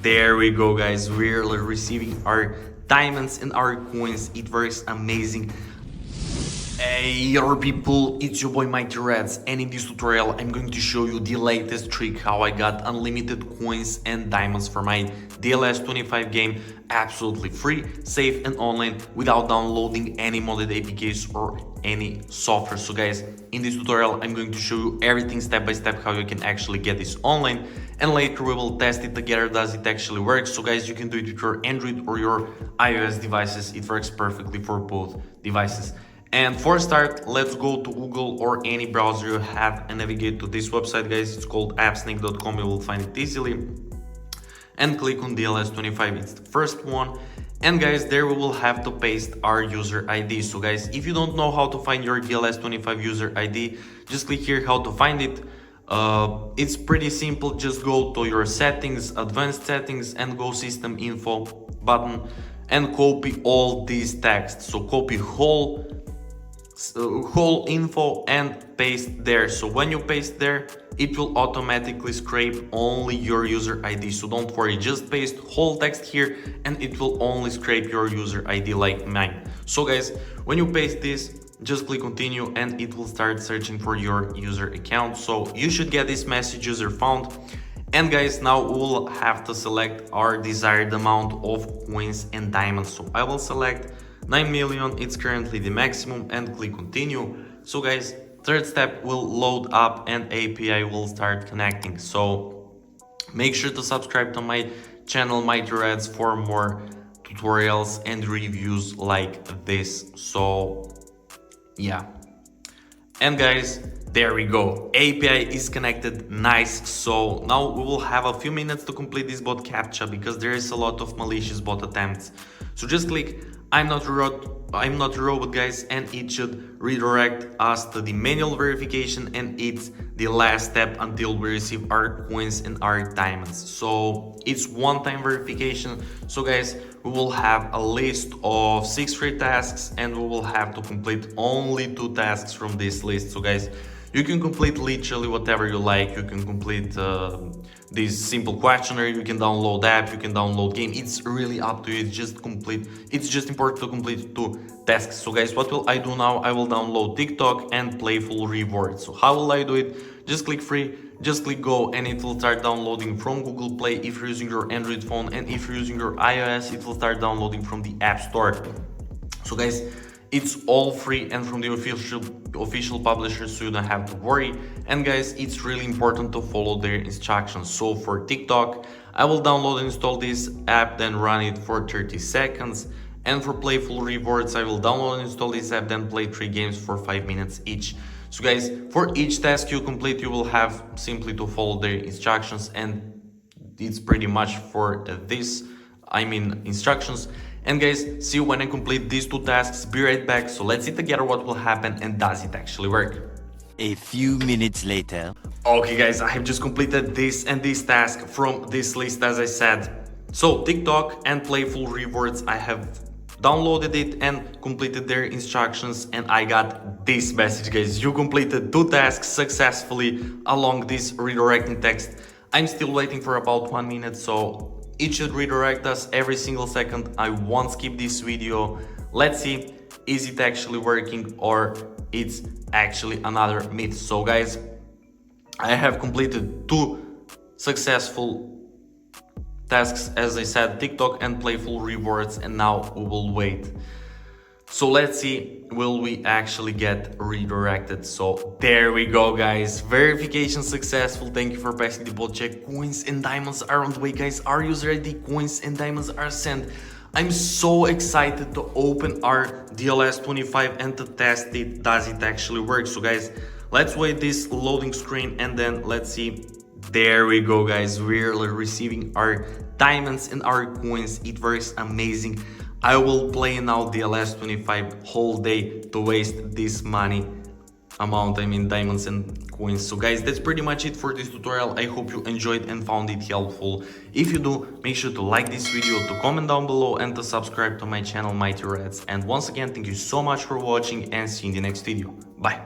there we go, guys. We're receiving our diamonds and our coins. It works amazing. Hey your people, it's your boy Mighty Reds, and in this tutorial I'm going to show you the latest trick how I got unlimited coins and diamonds for my DLS 25 game absolutely free, safe and online without downloading any modded APKs or any software. So guys, in this tutorial I'm going to show you everything step by step how you can actually get this online, and later we will test it together. Does it actually work? So guys, you can do it with your Android or your iOS devices. It works perfectly for both devices. And for start, let's go to Google or any browser you have and navigate to this website, guys. It's called appsnake.com. You will find it easily. And click on DLS 25. It's the first one. And guys, there we will have to paste our user ID. So guys, if you don't know how to find your DLS 25 user ID, just click here how to find it. It's pretty simple. Just go to your settings, advanced settings, and go system info button and copy all these texts. So copy whole info and paste there. So when you paste there, it will automatically scrape only your user ID. So don't worry, just paste whole text here and it will only scrape your user ID like mine. So guys, when you paste this, just click continue and it will start searching for your user account. So you should get this message, user found. And guys, now we will have to select our desired amount of coins and diamonds. So I will select 9 million, it's currently the maximum, and click continue. So guys, third step will load up and API will start connecting. So make sure to subscribe to my channel Mighty Reds for more tutorials and reviews like this. So yeah. And guys, there we go. API is connected, nice. So now we will have a few minutes to complete this bot captcha because there is a lot of malicious bot attempts. So just click I'm not a robot, guys, and it should redirect us to the manual verification, and it's the last step until we receive our coins and our diamonds. So it's one-time verification. So guys, we will have a list of 6 free tasks and we will have to complete only 2 tasks from this list. So guys, you can complete literally whatever you like. You can complete this simple questionnaire, you can download app, you can download game. It's really up to you. It's just important to complete 2 tasks. So guys, what will I do now? I will download TikTok and Playful Rewards. So how will I do it? Just click free, just click go, and it will start downloading from Google Play if you're using your Android phone, and if you're using your iOS, it will start downloading from the App Store. So guys, it's all free and from the official publisher, so you don't have to worry. And guys, it's really important to follow their instructions. So for TikTok, I will download and install this app, then run it for 30 seconds. And for Playful Rewards, I will download and install this app, then play 3 games for 5 minutes each. So guys, for each task you complete, you will have simply to follow their instructions, and it's pretty much for this, instructions. And guys, see you when I complete these 2 tasks. Be right back. So let's see together what will happen and does it actually work. A few minutes later. Okay guys, I have just completed this and this task from this list, as I said. So TikTok and Playful Rewards, I have downloaded it and completed their instructions, and I got this message, guys. You completed 2 tasks successfully along this redirecting text. I'm still waiting for about 1 minute, so it should redirect us every single second. I won't skip this video. Let's see, is it actually working or it's actually another myth. So guys, I have completed 2 successful tasks, as I said, TikTok and Playful Rewards, and now we will wait. So let's see, will we actually get redirected? So there we go, guys. Verification successful. Thank you for passing the bot check. Coins and diamonds are on the way, guys. Our user ID, coins and diamonds are sent. I'm so excited to open our DLS 25 and to test it. Does it actually work? So guys, let's wait this loading screen and then let's see. There we go, guys. We're receiving our diamonds and our coins. It works amazing. I will play now DLS 25 whole day to waste this money amount, diamonds and coins. So guys, that's pretty much it for this tutorial. I hope you enjoyed and found it helpful. If you do, make sure to like this video, to comment down below, and to subscribe to my channel Mighty Reds. And once again, thank you so much for watching, and see you in the next video. Bye.